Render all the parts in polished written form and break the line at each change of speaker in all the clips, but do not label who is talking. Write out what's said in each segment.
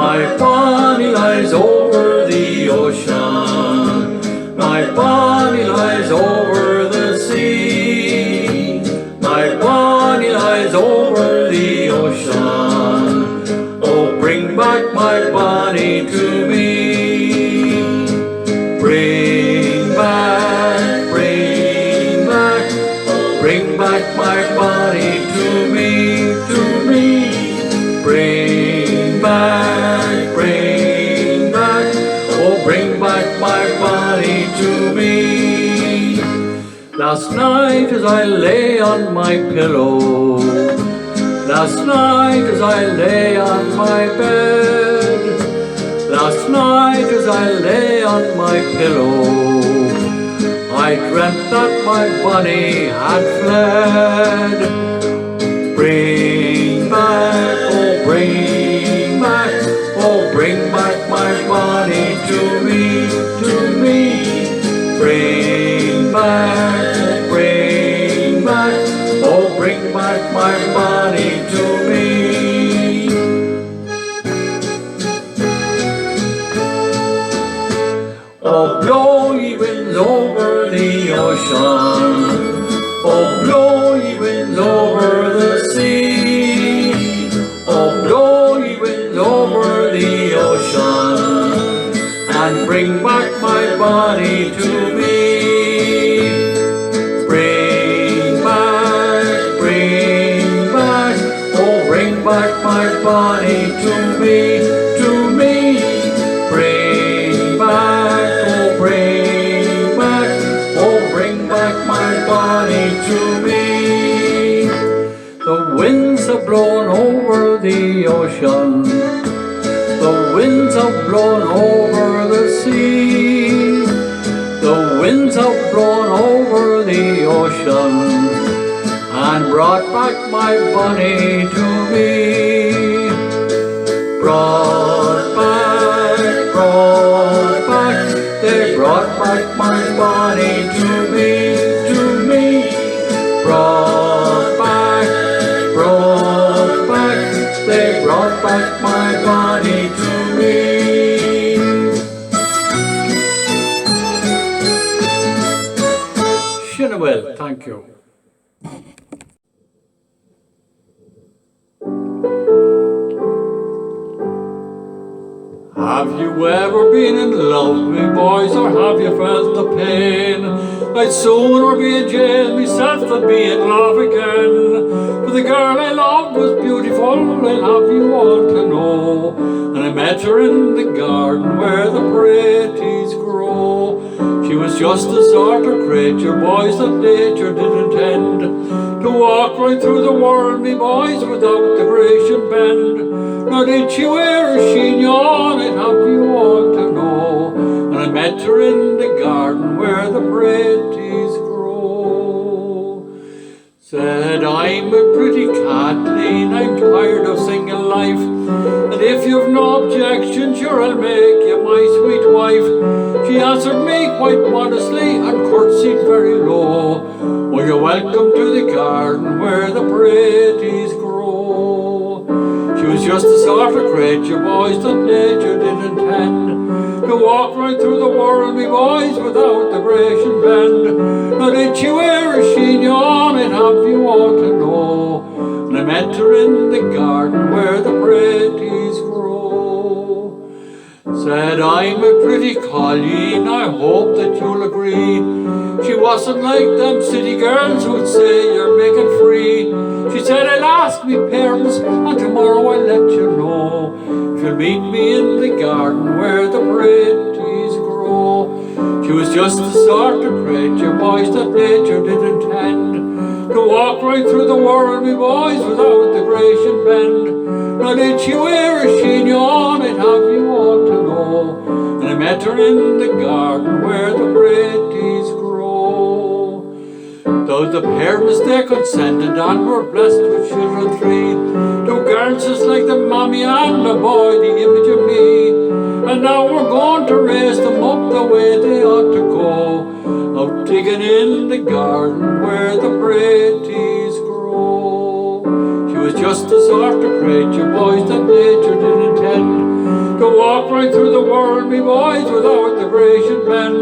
My Bonnie lies over the ocean, my Bonnie lies over the sea, my Bonnie lies over the ocean. Oh, bring back my Bonnie to me. Bring back, oh, bring back my Bonnie to me, to me. Bring back, oh, bring back my Bonnie to me. Last night as I lay on my pillow, last night as I lay on my bed, last night as I lay on my pillow, I dreamt that my Bonnie had fled. Bring back, oh bring back, oh bring back my Bonnie to me, to me. Bring back, oh bring back my Bonnie to me. Oh blow ye winds over the ocean, oh blow ye winds over the sea, oh blow ye winds over the ocean, and bring back my Bonnie to me. Bring back, oh bring back my Bonnie to me, to me. Bring back, oh bring back my Bonnie to me. The winds have blown over the ocean, the winds have blown over the sea, the winds have blown over the ocean, and brought back my Bonnie to me. Brought back, they brought back my Bonnie to me, to me. Brought back, they brought back my Bonnie to me. Shinawell, thank you. Have you ever been in love, me boys, or have you felt the pain? I'd sooner be in jail myself than be in love again. For the girl I loved was beautiful, I'll have you all to know. And I met her in the garden where the praties grow. She was just the sort of creature, boys, that nature did intend to walk right through the world, me boys, without the Grecian bend. Nor did she wear a chignon, I'd have you all to know. And I met her in the garden where the praties grow. Said, I'm a pretty Kathleen, I'm tired of single life, and if you've no objection, sure I'll make you my sweet wife. She answered me quite modestly and curtsied very low. Well, you're welcome to the garden where the praties grow. She was just the sort of creature, boys, that nature did intend to walk right through the world, me boys, without the Grecian bend. Now did she wear a chignon, I'd have you all to know. And I met her in the garden where the praties grow. Said, I'm a pretty colleen, I hope that you'll agree. She wasn't like them city girls who'd say you're making free. She said, I'll ask me parents, and tomorrow I'll let you know if you'll meet me in the garden where the praties grow. She was just the sort of creature, boys, that nature did intend to walk right through the world, me boys, without the Grecian bend. Now did she wear a chignon, I'd have you all to know. And I met her in the garden where the praties grow. Though the parents they consented and were blessed with children three, two girls just like the mommy and the boy, the image of me. And now we're going to raise them up the way they ought to go, out digging in the garden where the praties grow. She was just the sort of creature, boys, that nature did intend to walk right through the world, me boys, without the Grecian bend.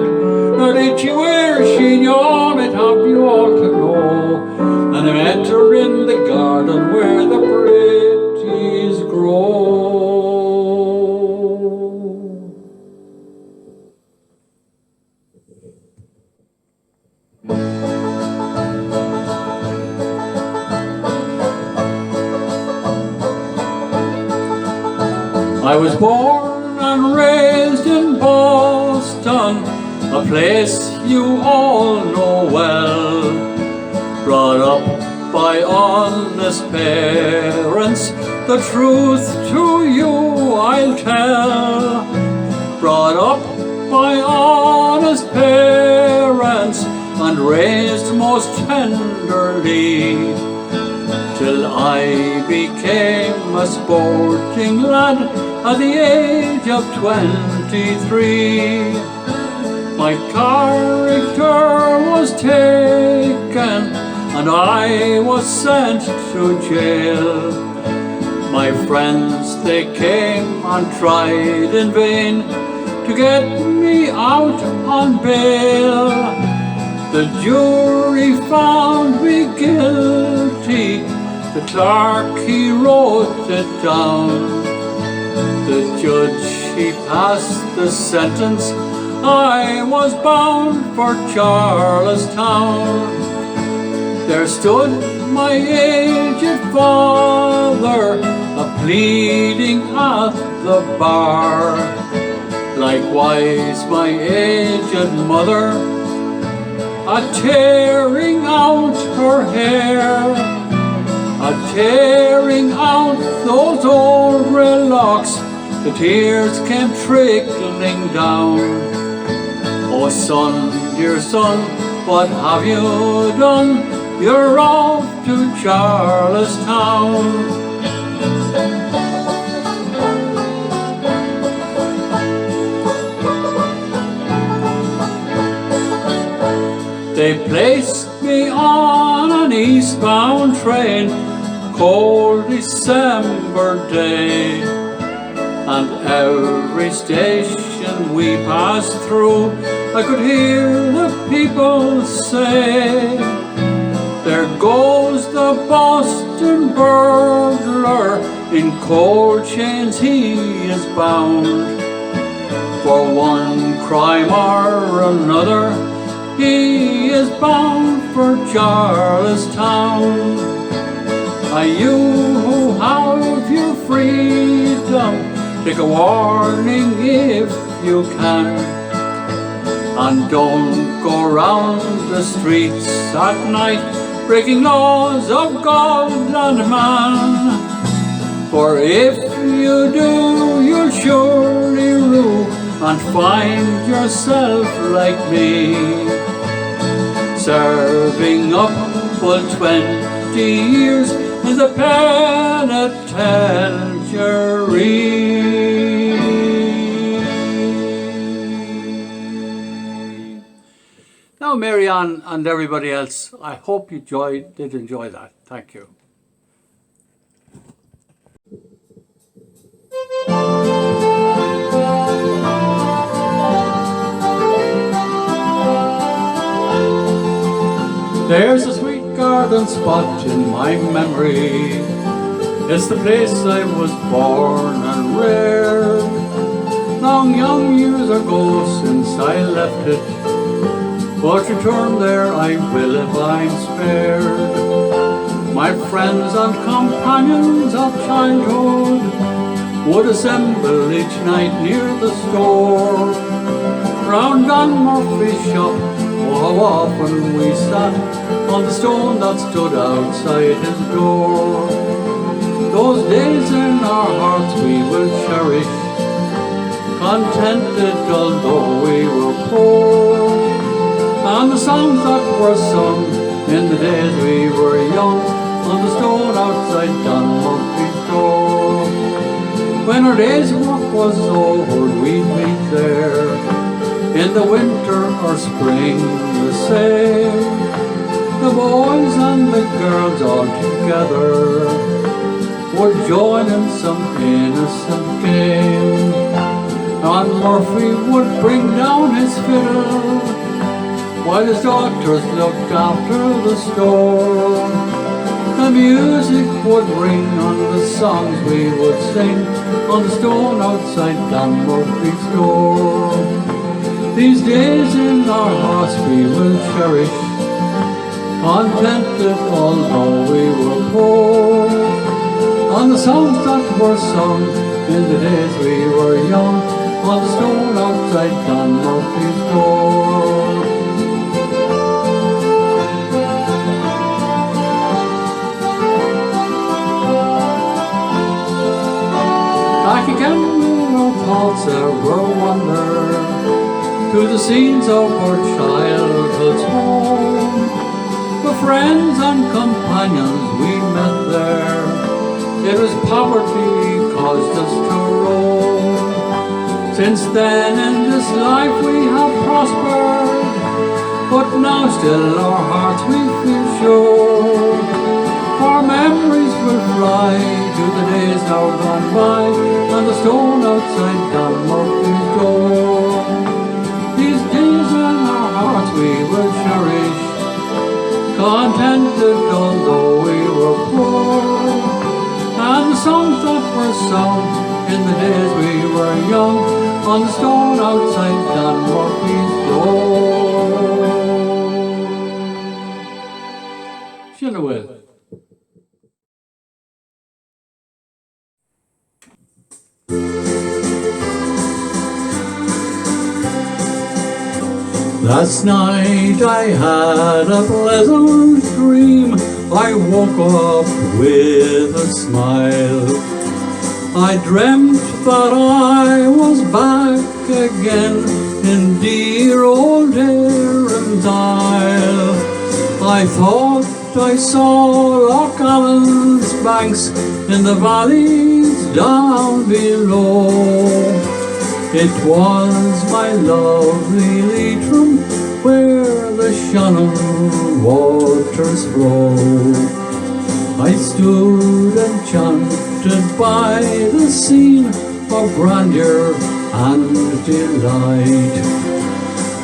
Now did she wear chignon, I'd have you all to know. And I met her in the garden where the pretties grow. I was born and raised in Boston, a place you all know well. Brought up by honest parents, the truth to you I'll tell. Brought up by honest parents and raised most tenderly, till I became a sporting lad at the age of 23. My character was taken and I was sent to jail. My friends, they came and tried in vain to get me out on bail. The jury found me guilty, the clerk he wrote it down. The judge he passed the sentence, I was bound for Charlestown. There stood my aged father, a-pleading at the bar. Likewise my aged mother, a-tearing out her hair, a-tearing out those old grey locks. The tears came trickling down. Oh son, dear son, what have you done? You're off to Charlestown. They placed me on an eastbound train, cold December day, and every station we passed through I could hear the people say, there goes the Boston burglar, in cold chains he is bound. For one crime or another, he is bound for Charlestown. You who have your freedom, take a warning if you can, and don't go round the streets at night breaking laws of God and man. For if you do, you'll surely rue and find yourself like me, serving up full 20 years in the penitentiary. Now, Mary Ann and everybody else, I hope you did enjoy that. Thank you. There's a sweet garden spot in my memory. It's the place I was born and reared. Long young years ago since I left it, but return there I will if I'm spared. My friends and companions of childhood would assemble each night near the store. Round Don Murphy's shop, oh how often we sat on the stone that stood outside his door. Those days in our hearts we will cherish, contented although we were poor. And the songs that were sung in the days we were young on the stone outside Don Murphy's door. When our day's work was over, we'd meet there, in the winter or spring the same. The boys and the girls all together would join in some innocent game. John Murphy would bring down his fiddle while his daughters looked after the store. The music would ring on the songs we would sing on the stone outside John Murphy's door. These days in our hearts we will cherish, contented although we were poor, on the songs that were sung in the days we were young, on the stone outside John Murphy's door. Back again in our thoughts ever wander to the scenes of our childhood's home, the friends and companions we met there. It was poverty caused us to roam. Since then in this life we have prospered, but now still our hearts we feel sure. Our memories will fly to the days now gone by, and the stone outside John Murphy's door. These days in our hearts we will cherish, contented although we were poor, and the songs that were sung in the days we were young, on the stone outside John Murphy's door. Chillawell. Last night I had a pleasant dream. I woke up with a smile. I dreamt that I was back again in dear old Erin's Isle. I thought I saw Loch Allen's banks in the valleys down below. It was my lovely Leitrim where the Shannon waters flow. I stood enchanted by the scene of grandeur and delight.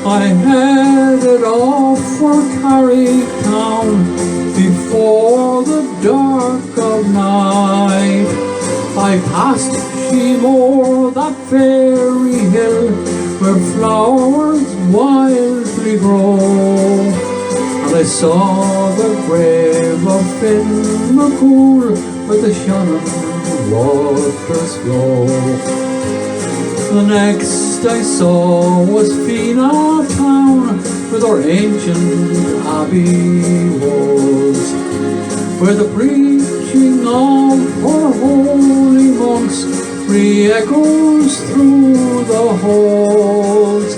I headed off for Carrytown before the dark of night. I passed Sheemore, that fairy hill where flowers wildly grow, and I saw the grave of Finn McCool where the Shannon waters flow. The next I saw was Fina town with her ancient abbey walls, where the preaching of her holy monks re-echoes through the halls.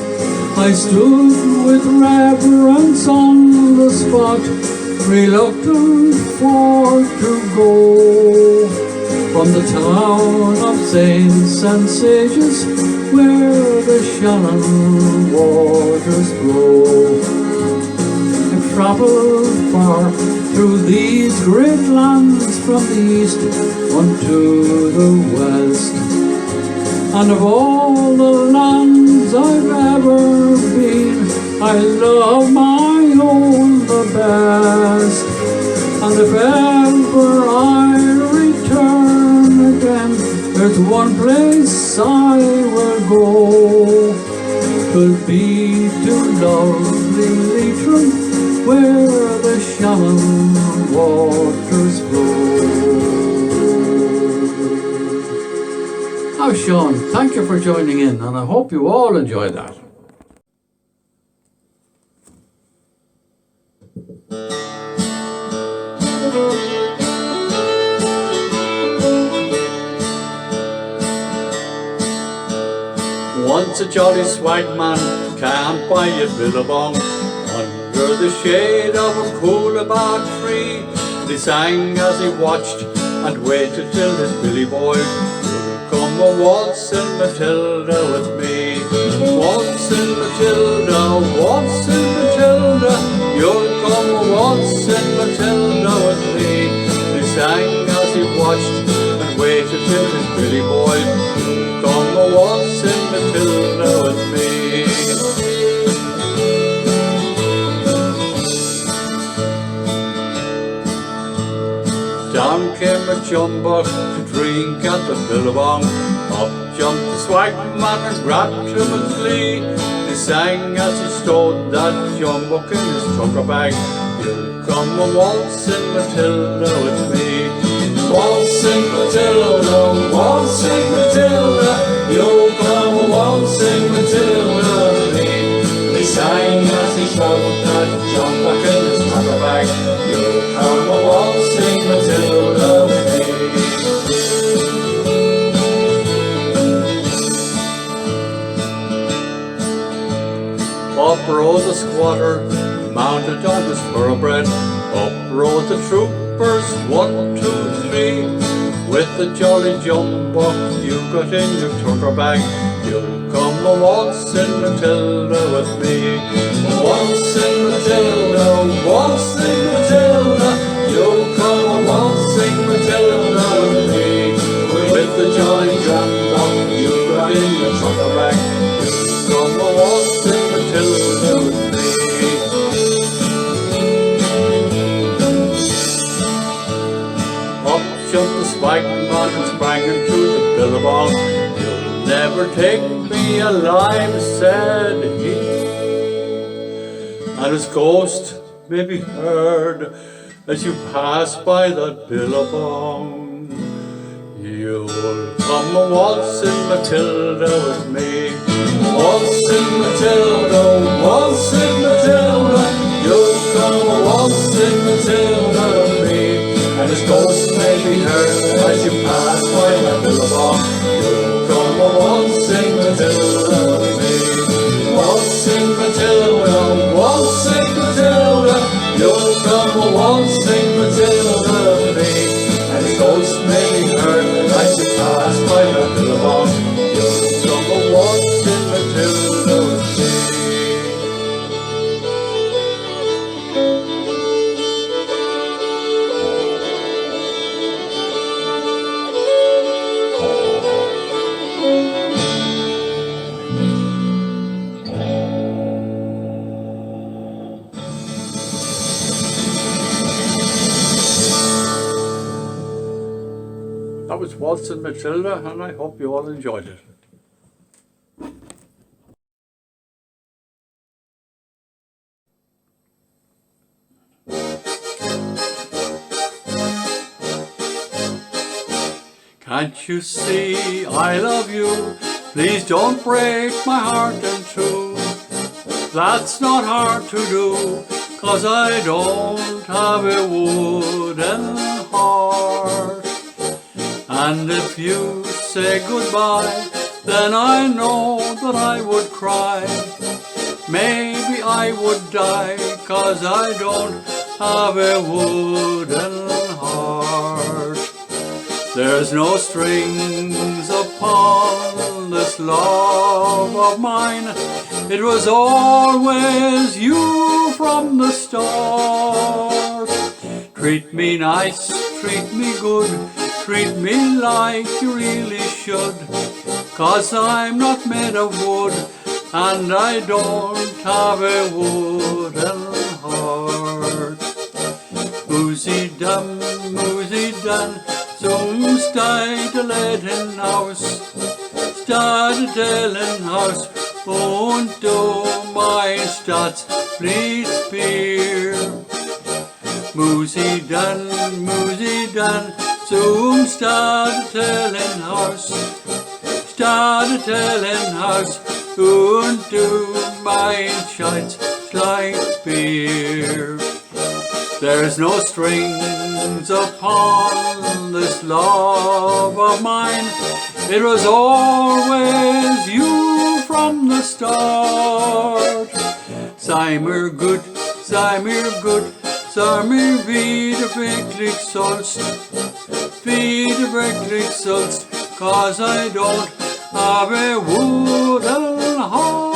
I stood with reverence on the spot, reluctant for to go, from the town of saints and sages where the Shannon waters flow. I've travelled far through these great lands, from the east unto the west, and of all the lands I've ever been, I love my own the best. And if ever I return again, there's one place I will go. 'Twill be to lovely Leitrim where the Shannon waters flow. Now Sean, thank you for joining in, and I hope you all enjoyed that. Once a jolly swagman camped by a billabong under the shade of a coolabah tree. He sang as he watched and waited till his billy boy would come a waltzing Matilda with me. Waltzing Matilda, waltzing Matilda, you'll come a waltzing Matilda with me. He sang as he watched and waited till his billy boy would come a waltzing Matilda Down came a jumbo to drink at the billabong. Up jumped the Swagman and grabbed him with glee. He sang as he stowed that jumbo in his tucker bag. You'll come a waltzing Matilda with me. Waltzing Matilda, waltzing Matilda, you'll come a waltzing Matilda with me. He sang as he stowed that jumbo in his tucker bag. You'll come a waltzing Matilda with me. Up rode the squatter, mounted on his thoroughbred. Up rode the troopers, 1, 2, 3. With the jolly jumbo you got in your tucker bag. You'll come a waltzing Matilda with me. Waltzing Matilda, waltzing Matilda, you'll come a waltzing Matilda with me. With the jolly jumbo you got in your tucker bag. You'll come a waltzing Matilda with me. Up jumped the Swagman and sprang into the billabong. You'll never take me alive, said he, and his ghost may be heard as you pass by that billabong. You'll come a waltzing Matilda with me. Waltzing Matilda, waltzing Matilda, you'll come a waltzing Matilda with me. And his ghost may be heard as you pass by my billabong. You'll come a waltzing Matilda with me. Waltzing Matilda, waltzing Matilda, you'll come a waltzing Matilda with me. And his ghost may be heard as you pass by my billabong. You'll come a waltzing Matilda with me. That was Waltzing Matilda, and I hope you all enjoyed it. Can't you see I love you? Please don't break my heart in two. That's not hard to do, 'cause I don't have a wooden heart. And if you say goodbye, then I know that I would cry. Maybe I would die, 'cause I don't have a wooden heart. There's no strings upon this love of mine. It was always you from the start. Treat me nice, treat me good, treat me like you really should. 'Cause I'm not made of wood, and I don't have a wooden heart. Moosey dum, zum steideleden Haus, stadelen Haus, und du mein Staatsblitzbier. Moosey dun, zum stadelen Haus, und du mein Staatsblitzbier. There's no strings upon this love of mine. It was always you from the start. Sei mir gut, sei mir gut, sei mir wieder wirklich sollst, wieder wirklich sollst, 'cause I don't have a wooden heart.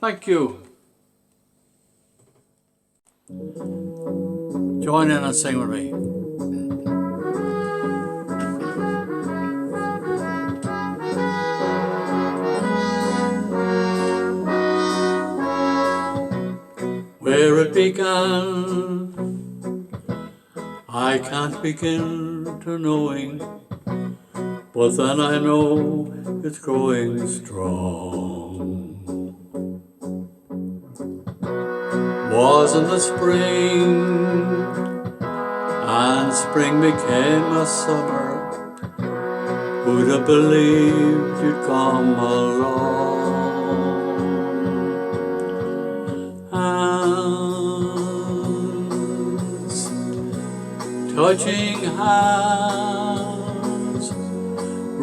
Thank you. Join in and sing with me. began. I can't begin to knowing, but then I know it's growing strong. Was in the spring, and spring became a summer. Who'd have believed you'd come along? Hands touching hands,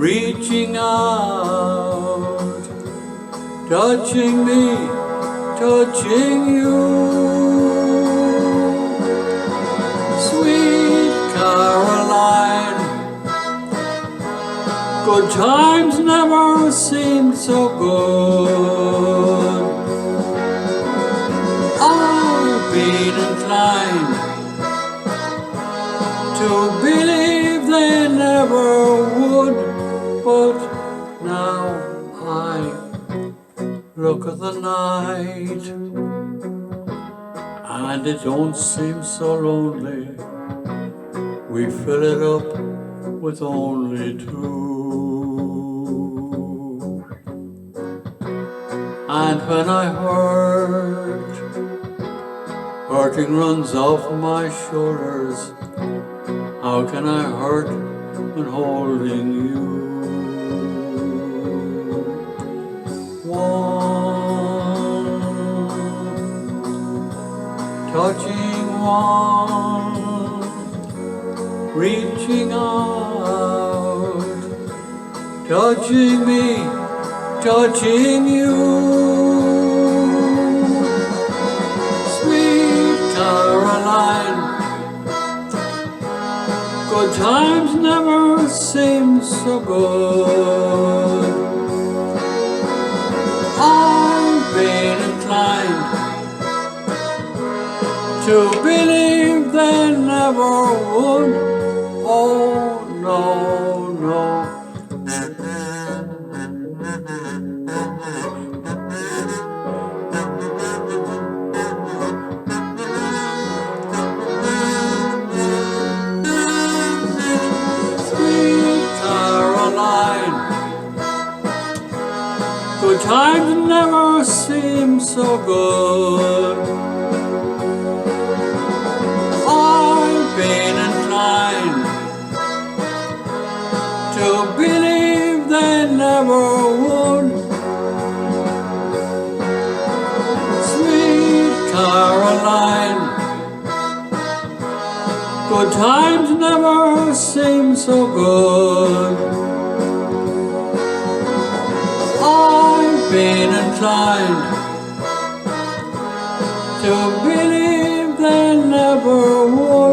reaching out, touching me, touching you. Sweet Caroline, good times never seemed so good. I've been inclined to believe they never would, but now I look at the night and it don't seem so lonely. We fill it up with only two. And when I hurt, hurting runs off my shoulders. How can I hurt when holding you? One, touching one, reaching out, touching me, touching you. Sweet Caroline, good times never seem so good. I've been inclined to believe they never would. Oh no, no. Sweet Caroline, good times never seem so good. I've been inclined to believe they never would. Sweet Caroline, good times never seem so good. I've been inclined to believe they never would.